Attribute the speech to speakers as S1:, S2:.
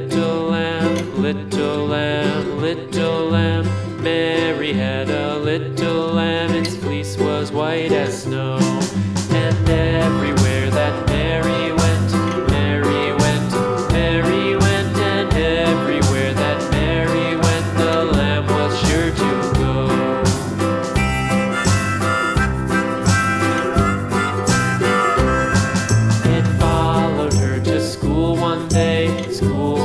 S1: little lamb, little lamb, little lamb. Mary had a little lamb, its fleece was white as snow. And everywhere that Mary went, Mary went, Mary went. And everywhere that Mary went, the lamb was sure to go. It followed her to school one day, school